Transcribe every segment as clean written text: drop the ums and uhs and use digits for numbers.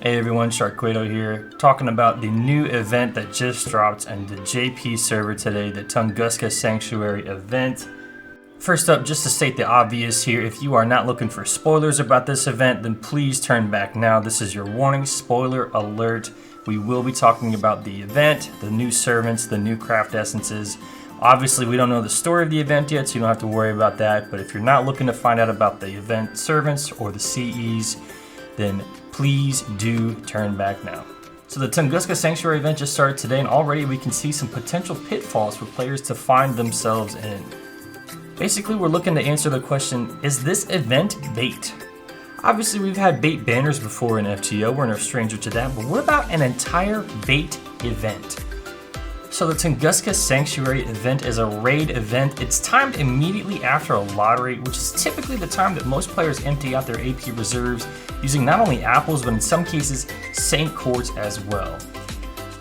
Hey everyone, Sharkquado here, talking about the new event that just dropped on the JP server today, the Tunguska Sanctuary event. First up, just to state the obvious here, if you are not looking for spoilers about this event, then please turn back now. This is your warning, spoiler alert. We will be talking about the event, the new servants, the new craft essences. Obviously, we don't know the story of the event yet, so you don't have to worry about that. But if you're not looking to find out about the event servants or the CEs, then please do turn back now. So the Tunguska Sanctuary event just started today, and already we can see some potential pitfalls for players to find themselves in. Basically, we're looking to answer the question, is this event bait? Obviously, we've had bait banners before in FGO, we're no stranger to that, but what about an entire bait event? So the Tunguska Sanctuary event is a raid event. It's timed immediately after a lottery, which is typically the time that most players empty out their AP reserves, using not only apples, but in some cases, Saint Quartz as well.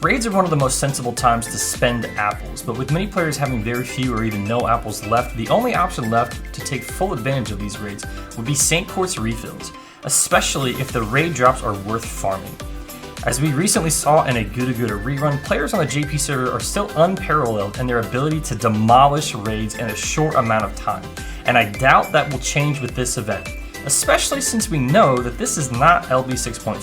Raids are one of the most sensible times to spend apples, but with many players having very few or even no apples left, the only option left to take full advantage of these raids would be Saint Quartz refills, especially if the raid drops are worth farming. As we recently saw in a Guda rerun, players on the JP server are still unparalleled in their ability to demolish raids in a short amount of time, and I doubt that will change with this event, especially since we know that this is not LB 6.5.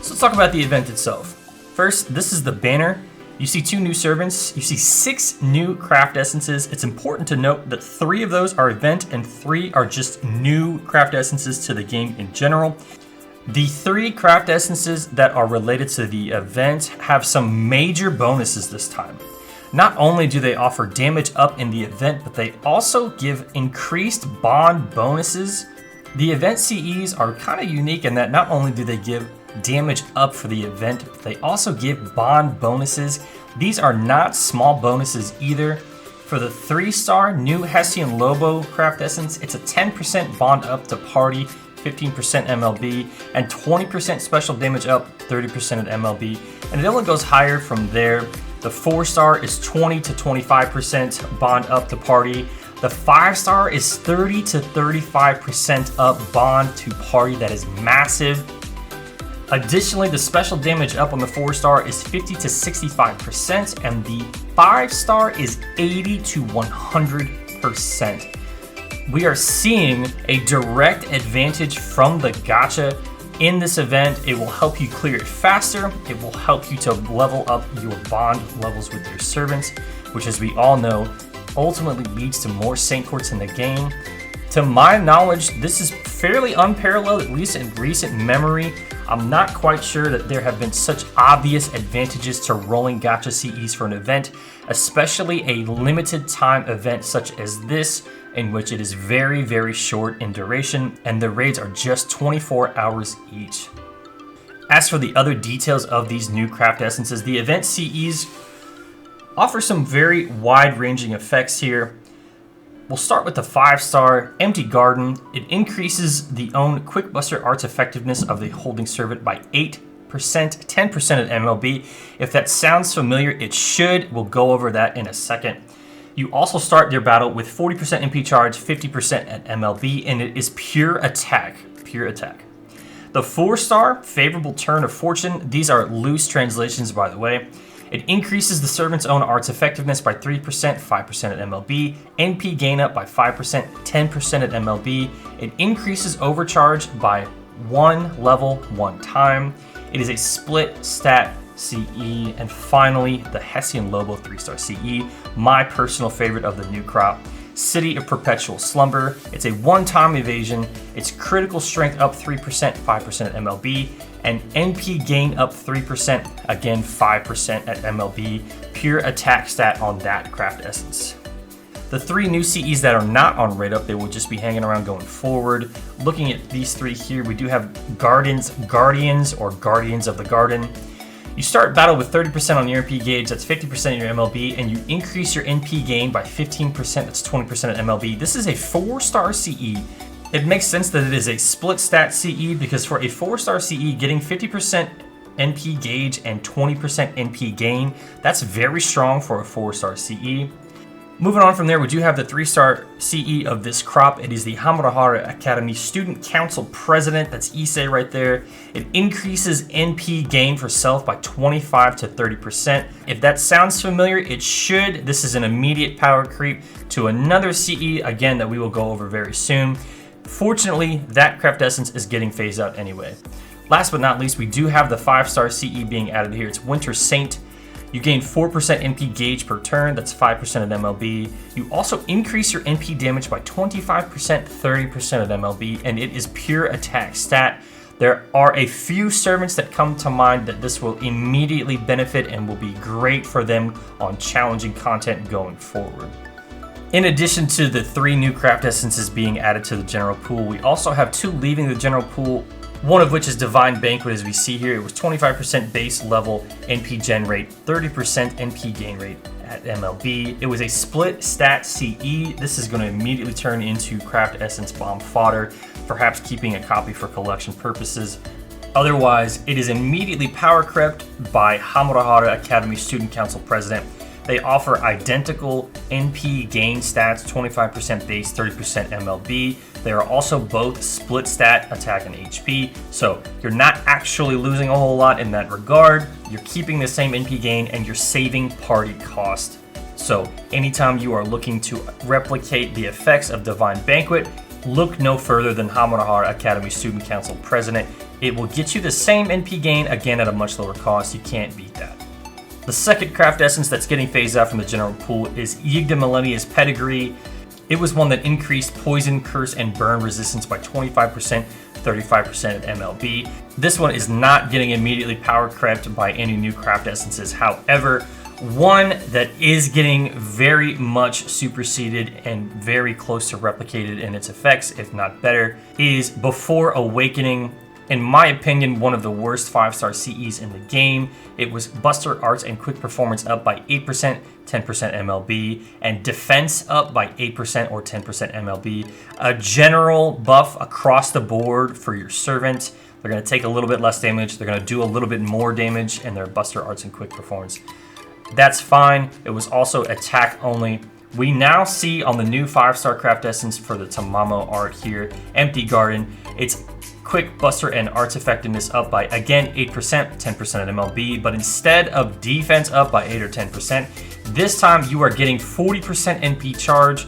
So let's talk about the event itself. First, this is the banner. You see 2 new servants, you see 6 new craft essences. It's important to note that 3 of those are event and 3 are just new craft essences to the game in general. The 3 craft essences that are related to the event have some major bonuses this time. Not only do they offer damage up in the event, but they also give increased bond bonuses. The event CEs are kind of unique in that not only do they give damage up for the event, but they also give bond bonuses. These are not small bonuses either. For the 3-star new Hessian Lobo craft essence, it's a 10% bond up to party, 15% MLB, and 20% special damage up, 30% at MLB, and it only goes higher from there. The 4-star is 20 to 25% bond up to party. The 5-star is 30 to 35% up bond to party. That is massive. Additionally, the special damage up on the 4-star is 50 to 65%, and the 5-star is 80 to 100%. We are seeing a direct advantage from the gacha in this event. It will help you clear it faster. It will help you to level up your bond levels with your servants, which, as we all know, ultimately leads to more Saint Quartz in the game. To my knowledge, this is fairly unparalleled, at least in recent memory. I'm not quite sure that there have been such obvious advantages to rolling gacha CEs for an event, especially a limited time event such as this, in which it is very, very short in duration, and the raids are just 24 hours each. As for the other details of these new craft essences, the event CEs offer some very wide-ranging effects here. We'll start with the 5-star Empty Garden. It increases the own Quick Buster Art's effectiveness of the holding servant by 8%, 10% at MLB. If that sounds familiar, it should. We'll go over that in a second. You also start your battle with 40% MP charge, 50% at MLB, and it is pure attack. Pure attack. The 4-star Favorable Turn of Fortune. These are loose translations, by the way. It increases the servant's own art's effectiveness by 3%, 5% at MLB, NP gain up by 5%, 10% at MLB. It increases overcharge by 1 level 1 time. It is a split stat CE. And finally, the Hessian Lobo 3-star CE, my personal favorite of the new crop. City of Perpetual Slumber. It's a one-time evasion. It's critical strength up 3%, 5% at MLB, and NP gain up 3%, again 5% at MLB. Pure attack stat on that craft essence. The 3 new CEs that are not on raid up, they will just be hanging around going forward. Looking at these 3 here, we do have Guardians or Guardians of the Garden. You start battle with 30% on your NP gauge, that's 50% of your MLB, and you increase your NP gain by 15%, that's 20% at MLB. This is a 4-star CE. It makes sense that it is a split stat CE because for a 4-star CE, getting 50% NP gauge and 20% NP gain, that's very strong for a 4-star CE. Moving on from there, we do have the 3-star CE of this crop. It is the Hamurahara Academy Student Council President. That's Issei right there. It increases NP gain for self by 25 to 30%. If that sounds familiar, it should. This is an immediate power creep to another CE, again, that we will go over very soon. Fortunately, that craft essence is getting phased out anyway. Last but not least, we do have the 5-star CE being added here. It's Winter Saint. You gain 4% NP gauge per turn, that's 5% of MLB. You also increase your NP damage by 25%, 30% of MLB, and it is pure attack stat. There are a few servants that come to mind that this will immediately benefit and will be great for them on challenging content going forward. In addition to the 3 new craft essences being added to the general pool, we also have 2 leaving the general pool, one of which is Divine Banquet, as we see here. It was 25% base level NP gen rate, 30% NP gain rate at MLB. It was a split stat CE. This is going to immediately turn into craft essence bomb fodder, perhaps keeping a copy for collection purposes. Otherwise, it is immediately power crept by Hamurahara Academy Student Council President. They offer identical NP gain stats, 25% base, 30% MLB. They are also both split stat attack and HP, so you're not actually losing a whole lot in that regard. You're keeping the same NP gain and you're saving party cost. So anytime you are looking to replicate the effects of Divine Banquet, look no further than Hamurahara Academy Student Council President. It will get you the same NP gain, again at a much lower cost. You can't beat that. The second craft essence that's getting phased out from the general pool is Yigda Millennia's Pedigree. It was one that increased poison, curse, and burn resistance by 25%, 35% at MLB. This one is not getting immediately power crept by any new craft essences. However, one that is getting very much superseded and very close to replicated in its effects, if not better, is Before Awakening. In my opinion, one of the worst 5-star CEs in the game. It was Buster Arts and Quick Performance up by 8%, 10% MLB, and Defense up by 8% or 10% MLB. A general buff across the board for your servant. They're going to take a little bit less damage. They're going to do a little bit more damage in their Buster Arts and Quick Performance. That's fine. It was also attack only. We now see on the new 5-star craft essence for the Tamamo art here, Empty Garden, it's Quick, Buster, and Arts Effectiveness up by, again, 8%, 10% at MLB, but instead of defense up by 8 or 10%, this time you are getting 40% NP charge,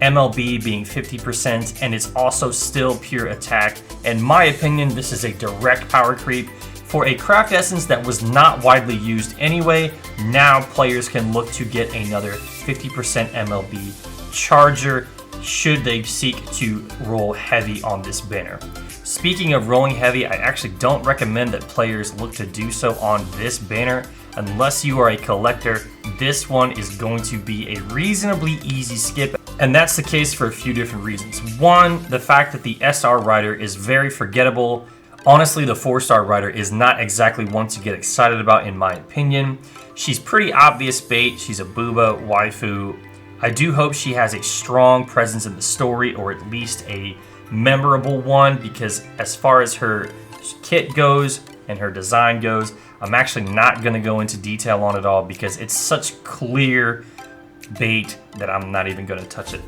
MLB being 50%, and it's also still pure attack. In my opinion, this is a direct power creep. For a craft essence that was not widely used anyway, now players can look to get another 50% MLB charger should they seek to roll heavy on this banner. Speaking of rolling heavy, I actually don't recommend that players look to do so on this banner. Unless you are a collector, this one is going to be a reasonably easy skip. And that's the case for a few different reasons. One, the fact that the SR rider is very forgettable. Honestly, the 4-star rider is not exactly one to get excited about in my opinion. She's pretty obvious bait. She's a booba, waifu. I do hope she has a strong presence in the story, or at least a memorable one, because as far as her kit goes and her design goes, I'm actually not going to go into detail on it all because it's such clear bait that I'm not even going to touch it.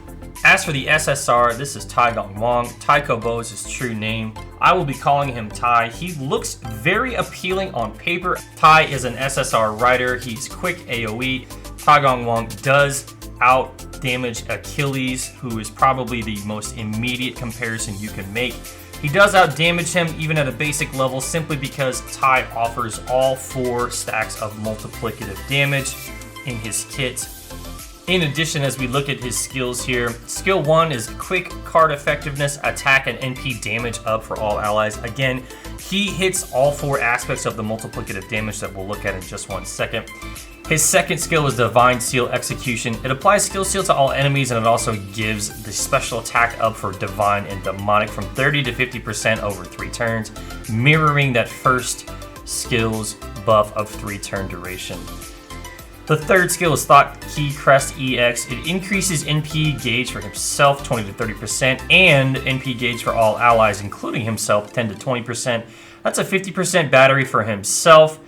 As for the SSR, this is Tai Gong Wong. Tai Kobo is his true name. I will be calling him Tai. He looks very appealing on paper. Tai is an SSR rider. He's quick AoE. Tai Gong Wong does out damage Achilles, who is probably the most immediate comparison you can make. He does out damage him even at a basic level simply because Tai offers all 4 stacks of multiplicative damage in his kit. In addition, as we look at his skills here, skill 1 is quick card effectiveness, attack and NP damage up for all allies. Again, he hits all 4 aspects of the multiplicative damage that we'll look at in just one second. His second skill is Divine Seal Execution. It applies Skill Seal to all enemies, and it also gives the special attack up for Divine and Demonic from 30 to 50% over 3 turns, mirroring that first skill's buff of 3-turn duration. The third skill is Thought Key Crest EX. It increases NP gauge for himself 20 to 30% and NP gauge for all allies, including himself, 10 to 20%. That's a 50% battery for himself.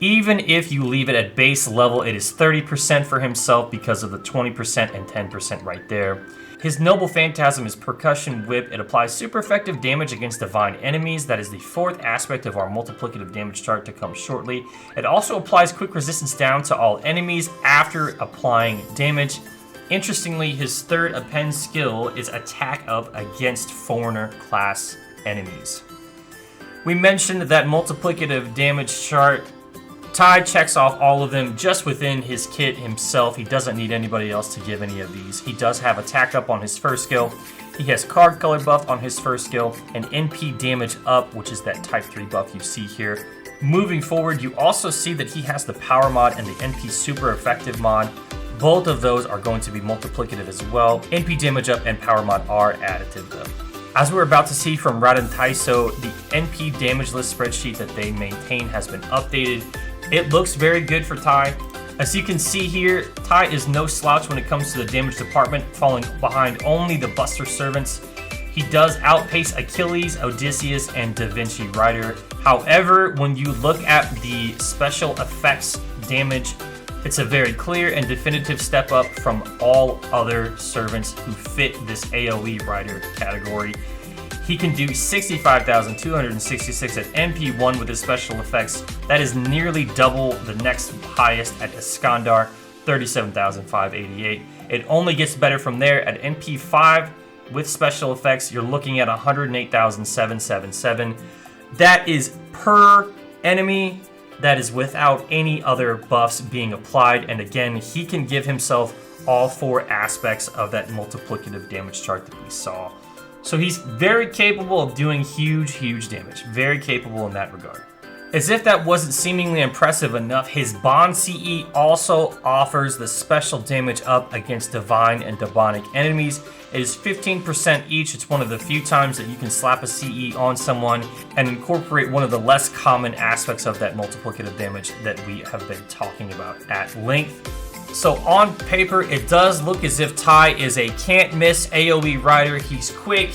Even if you leave it at base level, it is 30% for himself because of the 20% and 10% right there. His Noble Phantasm is Percussion Whip. It applies super effective damage against divine enemies. That is the 4th aspect of our multiplicative damage chart to come shortly. It also applies quick resistance down to all enemies after applying damage. Interestingly, his 3rd append skill is Attack Up against Foreigner class enemies. We mentioned that multiplicative damage chart. Ty checks off all of them just within his kit himself. He doesn't need anybody else to give any of these. He does have Attack Up on his 1st skill. He has Card Color buff on his 1st skill, and NP Damage Up, which is that Type 3 buff you see here. Moving forward, you also see that he has the Power mod and the NP Super Effective mod. Both of those are going to be multiplicative as well. NP Damage Up and Power mod are additive though. As we're about to see from Raden Taiso, the NP damage list spreadsheet that they maintain has been updated. It looks very good for Ty. As you can see here, Ty is no slouch when it comes to the damage department, falling behind only the Buster Servants. He does outpace Achilles, Odysseus, and Da Vinci Rider. However, when you look at the special effects damage, it's a very clear and definitive step up from all other servants who fit this AoE Rider category. He can do 65,266 at NP1 with his special effects. That is nearly double the next highest at Iskandar, 37,588. It only gets better from there at NP5 with special effects. You're looking at 108,777. That is per enemy. That is without any other buffs being applied. And again, he can give himself all 4 aspects of that multiplicative damage chart that we saw. So he's very capable of doing huge damage. Very capable in that regard. As if that wasn't seemingly impressive enough, his Bond CE also offers the special damage up against divine and demonic enemies. It is 15% each. It's one of the few times that you can slap a CE on someone and incorporate one of the less common aspects of that multiplicative damage that we have been talking about at length. So on paper, it does look as if Ty is a can't-miss AoE rider. He's quick.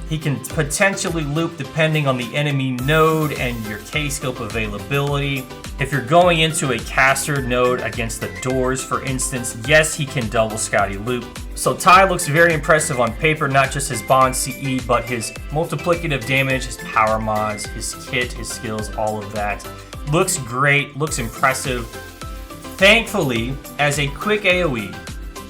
He can potentially loop depending on the enemy node and your K-scope availability. If you're going into a caster node against the doors, for instance, yes, he can double Scotty loop. So Ty looks very impressive on paper, not just his Bond CE, but his multiplicative damage, his power mods, his kit, his skills, all of that. Looks great, looks impressive. Thankfully, as a quick AoE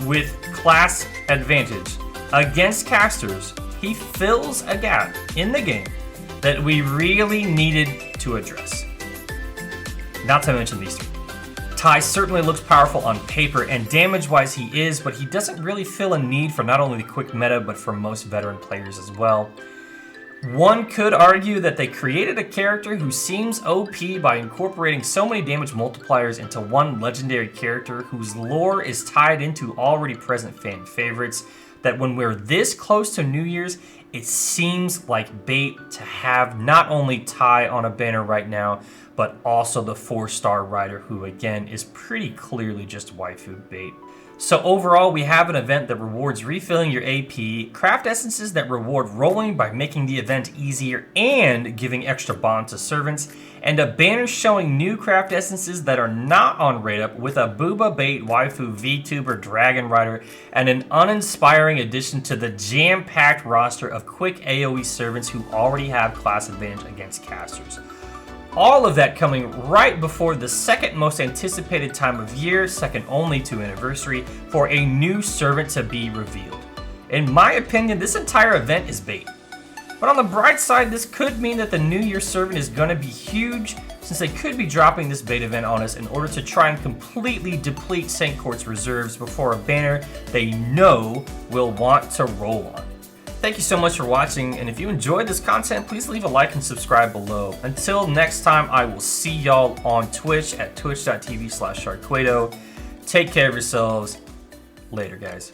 with class advantage against casters, he fills a gap in the game that we really needed to address. Not to mention these 3. Ty certainly looks powerful on paper, and damage-wise he is, but he doesn't really feel a need for not only the quick meta, but for most veteran players as well. One could argue that they created a character who seems OP by incorporating so many damage multipliers into one legendary character whose lore is tied into already present fan favorites, that when we're this close to New Year's, it seems like bait to have not only Ty on a banner right now, but also the 4-star rider who again is pretty clearly just waifu bait. So overall, we have an event that rewards refilling your AP, craft essences that reward rolling by making the event easier and giving extra bond to servants, and a banner showing new craft essences that are not on rate up with a Booba Bait Waifu VTuber Dragon Rider, and an uninspiring addition to the jam-packed roster of quick AoE servants who already have class advantage against casters. All of that coming right before the second most anticipated time of year, second only to anniversary, for a new servant to be revealed. In my opinion, this entire event is bait. But on the bright side, this could mean that the New Year servant is going to be huge, since they could be dropping this bait event on us in order to try and completely deplete St. Court's reserves before a banner they know will want to roll on. Thank you so much for watching, and if you enjoyed this content, please leave a like and subscribe below. Until next time, I will see y'all on Twitch at twitch.tv/Sharkquado. Take care of yourselves. Later, guys.